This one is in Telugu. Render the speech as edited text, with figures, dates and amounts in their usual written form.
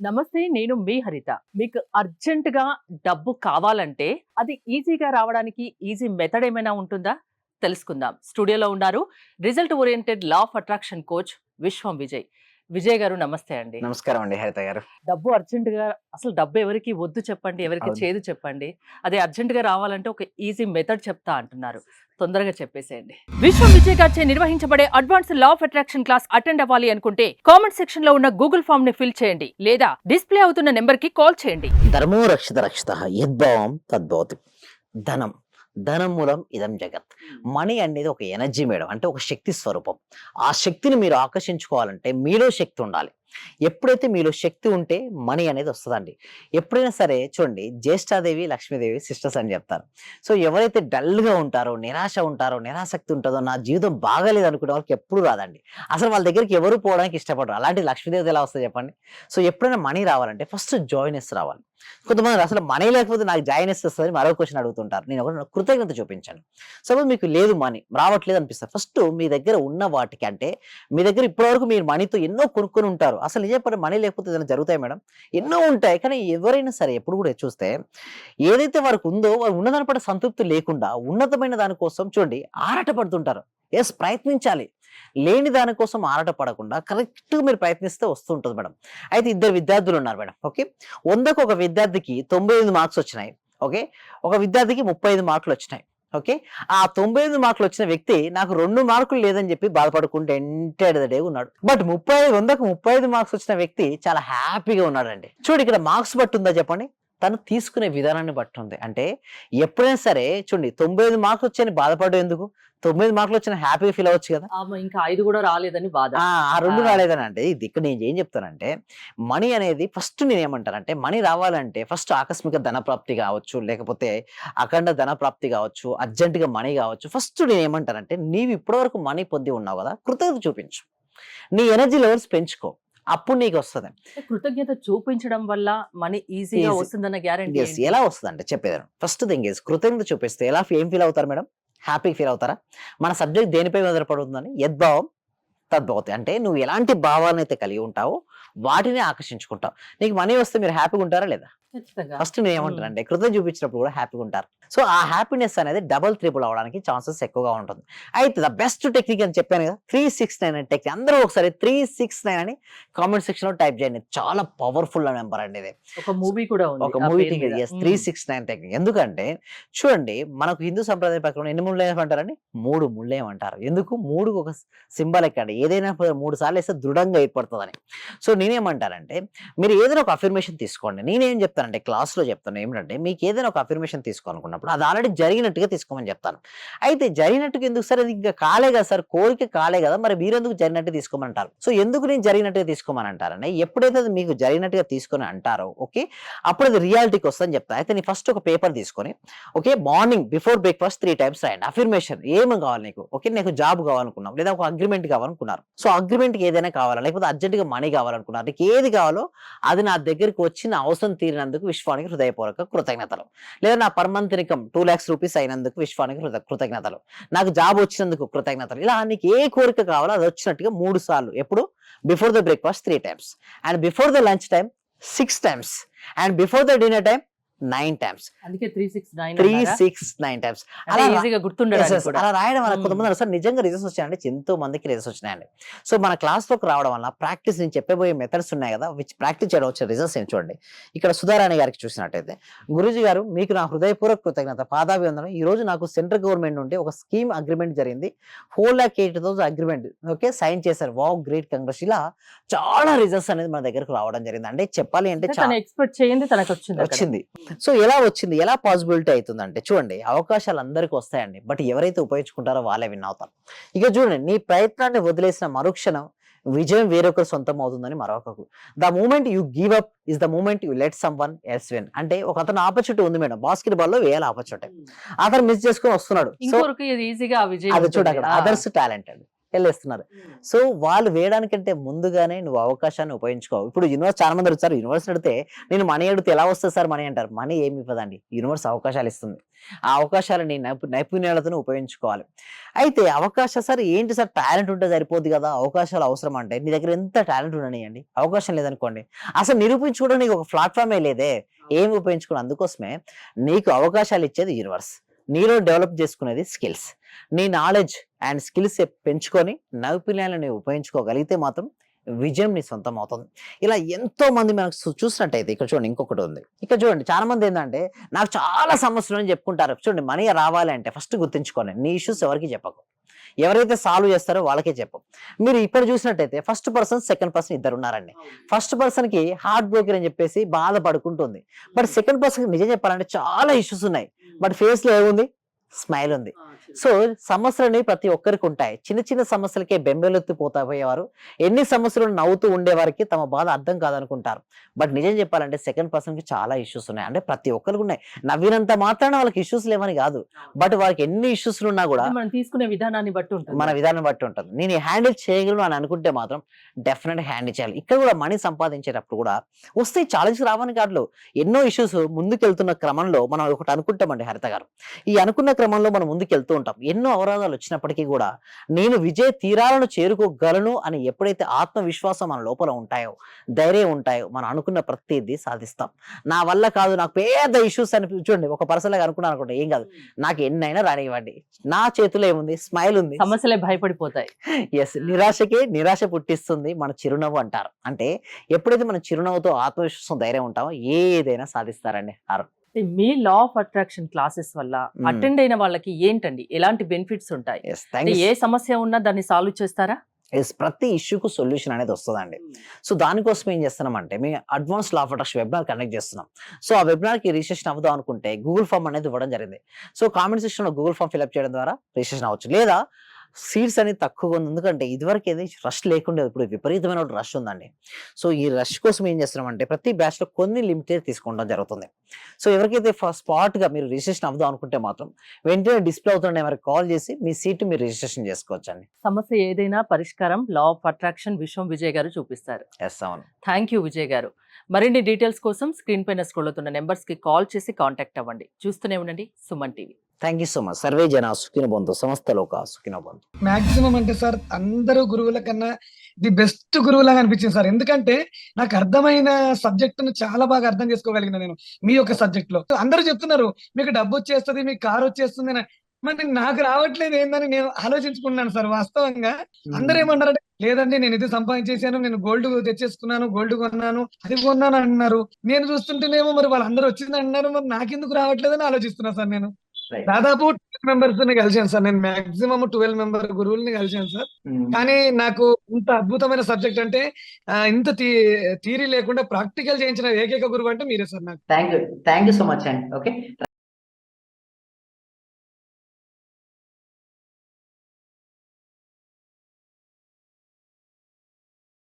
నమస్తే. నేను మీ హరిత. మీకు అర్జెంట్‌గా డబ్బు కావాలంటే, అది ఈజీగా రావడానికి ఈజీ మెథడ్ ఏమైనా ఉంటుందా? తెలుసుకుందాం. స్టూడియోలో ఉన్నారు result oriented law of attraction coach విశ్వం విజయ్. విజయ్ గారు నమస్తే అండి. నమస్కారం అండి హరిత గారు. డబ్బు అర్జెంట్‌గా అసలు డబ్బు ఎవరికి వద్దు చెప్పండి, ఎవరికి అవును. చేదు చెప్పండి. అదే అర్జెంట్‌గా రావాలంటే ఒక ఈజీ మెథడ్ చెప్తా అంటున్నారు. తొందరగా చెప్పేసేయండి. విశ్వం విజయ్ గారిచే నిర్వహించబడే advance law of attraction class attend అవ్వాలి అనుకుంటే కామెంట్ సెక్షన్ లో ఉన్న గూగుల్ ఫామ్ ని ఫిల్ చేయండి లేదా డిస్ప్లే అవుతున్న నెంబర్ కి కాల్ చేయండి. ధర్మో రక్షిత రక్షిత యద్భావం తద్భవతి. ధనం ధనం మూలం ఇదం జగత్. మనీ అనేది ఒక ఎనర్జీ మేడం, అంటే ఒక శక్తి స్వరూపం. ఆ శక్తిని మీరు ఆకర్షించుకోవాలంటే మీలో శక్తి ఉండాలి. ఎప్పుడైతే మీలో శక్తి ఉంటే మనీ అనేది వస్తుందండి. ఎప్పుడైనా సరే చూడండి, జ్యేష్ఠాదేవి లక్ష్మీదేవి సిస్టర్స్ అని చెప్తారు. సో ఎవరైతే డల్గా ఉంటారో, నిరాశ ఉంటారో, నిరాసక్తి ఉంటుందో, నా జీవితం బాగాలేదు అనుకునే వాళ్ళకి ఎప్పుడు రాదండి. అసలు వాళ్ళ దగ్గరికి ఎవరు పోవడానికి ఇష్టపడరు. అలాంటి లక్ష్మీదేవి ఎలా వస్తుంది చెప్పండి. సో ఎప్పుడైనా మనీ రావాలంటే ఫస్ట్ జాయినెస్ రావాలి. కొంతమంది అసలు మనీ లేకపోతే నాకు జాయినెస్ వస్తుంది మరో క్వశ్చన్ అడుగుతుంటారు. నేను ఒక కృతజ్ఞత చూపించాను. సపోజ్ మీకు లేదు, మనీ రావట్లేదు అనిపిస్తుంది. ఫస్ట్ మీ దగ్గర ఉన్న వాటికి, అంటే మీ దగ్గర ఇప్పటివరకు మీరు మనీతో ఎన్నో కొనుక్కొని ఉంటారు. అసలు నిజం చెప్పండి, మనీ లేకపోతే ఏదైనా జరుగుతాయి మేడం? ఎన్నో ఉంటాయి. కానీ ఎవరైనా సరే ఎప్పుడు కూడా చూస్తే ఏదైతే వారికి ఉందో వారు ఉన్నదాని పట్ల సంతృప్తి లేకుండా ఉన్నతమైన దానికోసం చూడండి ఆరాటపడుతుంటారు. ఎస్, ప్రయత్నించాలి. లేని దానికోసం ఆరాట పడకుండా కరెక్ట్‌గా మీరు ప్రయత్నిస్తే వస్తుంటది మేడం. అయితే ఇద్దరు విద్యార్థులు ఉన్నారు మేడం. ఓకే. 100కి ఒక విద్యార్థికి 95 మార్క్స్ వచ్చినాయి. ఓకే. ఒక విద్యార్థికి 35 మార్కులు వచ్చినాయి. ఓకే. ఆ 95 మార్కులు వచ్చిన వ్యక్తి నాకు 2 మార్కులు లేదని చెప్పి బాధపడుకుంటూ ఎంటైర్ ద డే ఉన్నాడు. బట్ 100కి 35 మార్క్స్ వచ్చిన వ్యక్తి చాలా హ్యాపీగా ఉన్నాడండి. చూడు, ఇక్కడ మార్క్స్ బట్టి ఉందా చెప్పండి? తను తీసుకునే విధానాన్ని బట్టి ఉంది. అంటే ఎప్పుడైనా సరే చూడండి, 95 మార్కులు వచ్చాయని బాధపడడం ఎందుకు? 9 మార్కులు వచ్చిన హ్యాపీగా ఫీల్ అవ్వచ్చు కదా. ఇంకా 5 కూడా రాలేదని బాధ. ఆ 2 రాలేదని అంటే ఇది ఇక్కడ నేను ఏం చెప్తానంటే, మనీ అనేది ఫస్ట్ నేనేమంటానంటే, మనీ రావాలంటే ఫస్ట్ ఆకస్మిక ధన ప్రాప్తి కావచ్చు, లేకపోతే అఖండ ధన ప్రాప్తి కావచ్చు, అర్జెంట్‌గా మనీ కావచ్చు. ఫస్ట్ నేనేమంటానంటే, నీవు ఇప్పటివరకు మనీ పొంది ఉన్నావు కదా, కృతజ్ఞత చూపించు. నీ ఎనర్జీ లెవెల్స్ పెంచుకో. అప్పుడు నీకొస్తది. కృతజ్ఞత చూపించడం వల్ల మనీ ఈజీగా ఈజీ. వస్తుందన్న గ్యారంటీ యెస్. ఎలా వస్తదంటే చెప్పేదాను. ఫస్ట్ థింగ్ ఈజ్ కృతజ్ఞత చూపిస్తే ఏం ఫీల్ అవుతారు మేడం? హ్యాపీగా ఫీల్ అవుతారా? మన సబ్జెక్ట్ దేనిపై ఆధారపడుతుందని యద్భావం తద్భవతి. అంటే నువ్వు ఎలాంటి భావాలనైతే కలిగి ఉంటావో వాటిని ఆకర్షించుకుంటావు. నీకు మనీ వస్తే మీరు హ్యాపీగా ఉంటారా లేదా? ఖచ్చితంగా. ఫస్ట్ నేనేమంటానంటే, కృతజ్ఞత చూపించినప్పుడు కూడా హ్యాపీగా ఉంటారు. సో ఆ హ్యాపీనెస్ అనేది డబుల్ త్రిబుల్ అవ్వడానికి ఛాన్సెస్ ఎక్కువగా ఉంటుంది. అయితే ద బెస్ట్ టెక్నిక్ అని చెప్పాను కదా, 369 అనే టెక్నిక్. అందరూ ఒకసారి 369 అని కామెంట్ సెక్షన్ లో టైప్ చేయండి. చాలా పవర్ఫుల్ నెంబర్ అండి ఇది. ఒక మూవీ కూడా ఉంది ఒక ఆ మూవీ పేరు మీద. 369 టెక్నిక్. ఎందుకంటే చూడండి, మనకు హిందూ సంప్రదాయం ప్రకారం ఎన్ని ముళ్ళు ఏమంటారండి? 3 ముళ్ళు ఏమంటారు. ఎందుకు? 3కు ఒక సింబల్ ఎక్కండి. ఏదైనా 3 సార్లు వేస్తే దృఢంగా ఏర్పడుతుందని. సో నేనేమంటానంటే, మీరు ఏదైనా ఒక అఫర్మేషన్ తీసుకోండి. నేనేం చెప్తానంటే క్లాస్‌లో చెప్తాను ఏమిటంటే, మీకు ఏదైనా ఒక అఫర్మేషన్ తీసుకోవాలనుకున్నప్పుడు అది ఆల్రెడీ జరిగినట్టుగా తీసుకోమని చెప్తాను. అయితే జరిగినట్టుగా ఎందుకు సార్? అది ఇంకా కాలే కదా సార్, కోరిక కాలే కదా, మరి మీరెందుకు జరిగినట్టు తీసుకోమంటారు? సో ఎందుకు నేను జరిగినట్టుగా తీసుకోమని అంటారంటే, ఎప్పుడైతే అది మీకు జరిగినట్టుగా తీసుకొని అంటారో ఓకే, అప్పుడు అది రియాలిటీకి వస్తుందని చెప్తా. అయితే నేను ఫస్ట్ ఒక పేపర్ తీసుకొని okay, morning before breakfast 3 times రాయండి అఫర్మేషన్. ఏమి కావాలి నీకు? ఓకే, నీకు జాబ్ కావాలనుకున్నావు, లేదా ఒక అగ్రీమెంట్ కావాలనుకున్నారు. సో అగ్రీమెంట్‌కి ఏదైనా కావాలా, లేకపోతే అర్జెంట్‌గా మనీ కావాలనుకున్నారు. నీకు ఏది కావాలో అది నా దగ్గరికి వచ్చి నా అవసరం తీరినందుకు విశ్వానికి హృదయపూర్వక కృతజ్ఞతలు. లేదా నా పర్ మంత్ ఇన్‌కమ్ 2,00,000 రూపీస్ అయినందుకు విశ్వానికి కృతజ్ఞతలు. నాకు జాబ్ వచ్చినందుకు కృతజ్ఞతలు. ఇలా నీకు ఏ కోరిక కావాలో అది వచ్చినట్టుగా 3 సార్లు. ఎప్పుడు? Before the breakfast 3 times, and before the lunch time 6 times, and before the dinner time 9 times. అందుకే 369 అన్నారా? 369 టైమ్స్. అంటే ఈజీగా గుర్తుండడానికి కూడా. అలా రాయడం వల్ల హ్మ్. కొంతమంది సార్ నిజంగా రిజల్ట్స్ వచ్చాయండి. ఎంతో మందికి రిజల్ట్స్ వచ్చినాయండి. సో మన క్లాస్‌లోకి రావడం వల్ల ప్రాక్టీస్, నేను చెప్పబోయే మెథడ్స్ ఉన్నాయి కదా, విచ్ ప్రాక్టీస్ చేయడం వచ్చే రిజల్ట్స్ ఏంటి చూడండి. ఇక్కడ సుధారాణి గారికి చూసినట్టయితే, గురూజీ గారు మీకు నా హృదయపూర్వక కృతజ్ఞత, పాదాభివందనం. ఈ రోజు నాకు సెంట్రల్ గవర్నమెంట్ నుండి ఒక స్కీమ్ అగ్రీమెంట్ జరిగింది. 4,80,000 అగ్రీమెంట్ ఓకే సైన్ చేశారు. Wow, great, congrats. ఇలా చాలా రిజల్ట్స్ అనేది మన దగ్గరకు రావడం జరిగింది. అంటే చెప్పాలి అంటే తను ఎక్స్పెక్ట్ చేయండి తనకు వచ్చింది. వచ్చింది. సో ఎలా వచ్చింది? ఎలా పాసిబిలిటీ అవుతుందంటే చూడండి, అవకాశాలు అందరికి వస్తాయండి. బట్ ఎవరైతే ఉపయోగించుకుంటారో వాళ్ళే విన్ అవుతారు. ఇక చూడండి, నీ ప్రయత్నాన్ని వదిలేసిన మరుక్షణం విజయం వేరొకరు సొంతం అవుతుందని మరొకరు. The moment you give up is the moment you let someone else win. అంటే ఒక అతను ఆపర్చునిటీ ఉంది మేడం, బాస్కెట్ బాల్ లో వేయాలి ఆపర్చునిటీ, అతను మిస్ చేసుకొని వస్తున్నాడు. సో ఇంకొకరికి ఇది ఈజీగా విజయం అది చూడండి, ఉంటుంది. అక్కడ అదర్స్ టాలెంట్ అండి. వెళ్ళేస్తున్నారు. సో వాళ్ళు వేయడానికంటే ముందుగానే నువ్వు అవకాశాన్ని ఉపయోగించుకో. ఇప్పుడు యూనివర్స్ చాలా మంది అడుగుతారు. యూనివర్స్ అడిగితే నేను మనీ అడిగితే ఎలా వస్తుంది సార్ మనీ అంటారు. మనీ ఏమి ఇవ్వదండి. యూనివర్స్ అవకాశాలు ఇస్తుంది. ఆ అవకాశాలు నీ నైపుణ్యాలతో ఉపయోగించుకోవాలి. అయితే అవకాశం సార్ ఏంటి సార్ టాలెంట్ ఉంటే సరిపోద్ది కదా! అవకాశాలు అవసరం అంటే నీ దగ్గర ఎంత టాలెంట్ ఉండనియండి. అవకాశం లేదనుకోండి. అసలు నిరూపించుకోవడానికి నీకు ఒక ప్లాట్‌ఫార్మే లేదే. ఏమి ఉపయోగించుకోను. అందుకోసమే నీకు అవకాశాలు ఇచ్చేది యూనివర్స్. నీలో డెవలప్ చేసుకునేది స్కిల్స్. నీ నాలెడ్జ్ అండ్ స్కిల్స్ పెంచుకొని నైపుణ్యాలను నీవు ఉపయోగించుకోగలిగితే మాత్రం విజయం నీ సొంతం అవుతుంది. ఇలా ఎంతో మంది మనకు చూసినట్టయితే ఇక్కడ చూడండి ఇంకొకటి ఉంది. ఇక్కడ చూడండి చాలా మంది ఏందంటే నాకు చాలా సమస్యలు అని చెప్పుకుంటారు. చూడండి మనీ రావాలి అంటే ఫస్ట్ గుర్తుంచుకోండి. నీ ఇష్యూస్ ఎవరికీ చెప్పకు. ఎవరైతే సాల్వ్ చేస్తారో వాళ్ళకే చెప్పు. మీరు ఇక్కడ చూసినట్టయితే ఫస్ట్ పర్సన్, సెకండ్ పర్సన్ ఇద్దరు ఉన్నారండి. ఫస్ట్ పర్సన్ కి హార్ట్ బ్రోకెన్ అని చెప్పేసి బాధపడుకుంటుంది. బట్ సెకండ్ పర్సన్ నిజం చెప్పాలంటే చాలా ఇష్యూస్ ఉన్నాయి. బట్ ఫేస్ లో ఏముంది? స్మైల్ ఉంది. సో సమస్యలని ప్రతి ఒక్కరికి ఉంటాయి. చిన్న చిన్న సమస్యలకే పోయేవారు ఎన్ని సమస్యలు నవ్వుతూ ఉండేవారికి తమ బాధ అర్థం కాదనుకుంటారు. బట్ నిజం చెప్పాలంటే సెకండ్ పర్సన్ కి చాలా ఇష్యూస్ ఉన్నాయి. అంటే ప్రతి ఒక్కరికి ఉన్నాయి. నవ్వినంత మాత్రాన వాళ్ళకి ఇష్యూస్ లేవని కాదు. బట్ వాళ్ళకి ఎన్ని ఇష్యూస్ ఉన్నా కూడా మనం తీసుకునే విధానాన్ని బట్టి ఉంటుంది. మన విధానం బట్టి ఉంటుంది. నేను హ్యాండిల్ చేయగలను అని అనుకుంటే మాత్రం డెఫినెట్ హ్యాండిల్ చేయాలి. ఇక్కడ కూడా మనీ సంపాదించేటప్పుడు కూడా వస్తే ఛాలెంజ్ రావని కాదు. ఎన్నో ఇష్యూస్ ముందుకెళ్తున్న క్రమంలో మనం ఒకటి అనుకుంటామండి హరిత గారు. ఈ అనుకున్న క్రమంలో మనం ముందుకెళ్తూ ఉంటాం. ఎన్నో అవరోధాలు వచ్చినప్పటికీ కూడా నేను విజయ తీరాలను చేరుకోగలను అని ఎప్పుడైతే ఆత్మవిశ్వాసం మన లోపల ఉంటాయో, ధైర్యం ఉంటాయో, మనం అనుకున్న ప్రతిదీ సాధిస్తాం. నా వల్ల కాదు, నాకు పెద్ద ఇష్యూస్ అని చూడండి ఒక పర్సన్ లాగా అనుకున్నాను అనుకోండి, ఏం కాదు, నాకు ఎన్నైనా రానివ్వండి, నా చేతిలో ఏముంది? స్మైల్ ఉంది. సమస్యలే భయపడిపోతాయి. ఎస్, నిరాశకే నిరాశ పుట్టిస్తుంది మన చిరునవ్వు అంటారు. అంటే ఎప్పుడైతే మన చిరునవ్వుతో ఆత్మవిశ్వాసం ధైర్యం ఉంటామో ఏదైనా సాధిస్తారండి. మీ లా ఆఫ్ అట్రాక్షన్ క్లాసెస్ వల్ల అటెండ్ అయిన వాళ్ళకి ఏంటండి ఎలాంటి బెనిఫిట్స్ ఉంటాయి? ఏ సమస్య ఉన్నా దాన్ని సాల్వ్ చేస్తారా? ప్రతి ఇష్యూకు సొల్యూషన్ అనేది వస్తుందండి. సో దానికోసం ఏం చేస్తున్నామంటే మేము advance law of attraction webinar conduct చేస్తున్నాం. సో ఆ వెబినార్ కి రిజిస్ట్రేషన్ అవ్వదాం అనుకుంటే గూగుల్ ఫామ్ అనేది ఇవ్వడం జరిగింది. సో కామెంట్ సెక్షన్ లో గూగుల్ ఫామ్ ఫిల్అప్ చేయడం ద్వారా రిజిస్ట్రేషన్ అవ్వచ్చు. లేదా సీట్స్ అనేది తక్కువగా ఉంది. ఎందుకంటే ఇదివరకు ఏది రష్ లేకుండా ఇప్పుడు విపరీతమైన రష్ ఉందండి. సో ఈ రష్ కోసం ఏం చేస్తున్నామంటే ప్రతి బ్యాచ్ లో కొన్ని లిమిటెడ్ తీసుకోవడం జరుగుతుంది. సో ఎవరికైతే స్పాట్ గా మీరు రిజిస్ట్రేషన్ అవ్వదాం అనుకుంటే మాత్రం వెంటనే డిస్ప్లే అవుతుండే వారికి కాల్ చేసి మీ సీట్ మీరు రిజిస్ట్రేషన్ చేసుకోవచ్చండి. సమస్య ఏదైనా పరిష్కారం లా ఆఫ్ అట్రాక్షన్ విశ్వం విజయ్ గారు చూపిస్తారు. అవును. థ్యాంక్ యూ విజయ్ గారు. మరిన్ని డీటెయిల్స్ కోసం స్క్రీన్ పైన స్క్రోల్ అవుతున్న నెంబర్స్ కి కాల్ చేసి కాంటాక్ట్ అవ్వండి. చూస్తూనే ఉండండి Suman TV. Thank you so much. Survey జన సుఖినో భవంతు, సమస్త లోక సుఖినో భవంతు. మాక్సిమం అంటే సార్ అందరూ గురువుల కన్నా ది బెస్ట్ గురువులాగా అనిపించింది సార్. ఎందుకంటే నాకు అర్థమైన సబ్జెక్ట్ ను చాలా బాగా అర్థం చేసుకోగలిగిన నేను మీ యొక్క సబ్జెక్ట్ లో. అందరూ చెప్తున్నారు మీకు డబ్బు వచ్చేస్తుంది, మీకు కారు వచ్చేస్తుంది అని. మరి నాకు రావట్లేదు ఏందని నేను ఆలోచించుకున్నాను సార్. వాస్తవంగా అందరూ ఏమన్నారంటే లేదండి నేను ఇది సంపాదించేసాను, నేను గోల్డ్ తెచ్చేసుకున్నాను, గోల్డ్ కొన్నాను, అది కొన్నాను అంటున్నారు. నేను చూస్తుంటేనేమో మరి వాళ్ళందరూ వచ్చింది అంటున్నారు, మరి నాకెందుకు రావట్లేదని ఆలోచిస్తున్నా సార్. నేను దాదాపు 12 మెంబర్స్ ని కలిసాను సార్. నేను మాక్సిమం 12 మెంబర్ గురువుల్ని కలిసాను సార్. కానీ నాకు ఇంత అద్భుతమైన సబ్జెక్ట్ అంటే ఇంత థియరీ లేకుండా ప్రాక్టికల్ చేయించిన ఏకైక గురువు అంటే మీరే సార్. నాకు థ్యాంక్ యూ సో మచ్ అండి. ఓకే.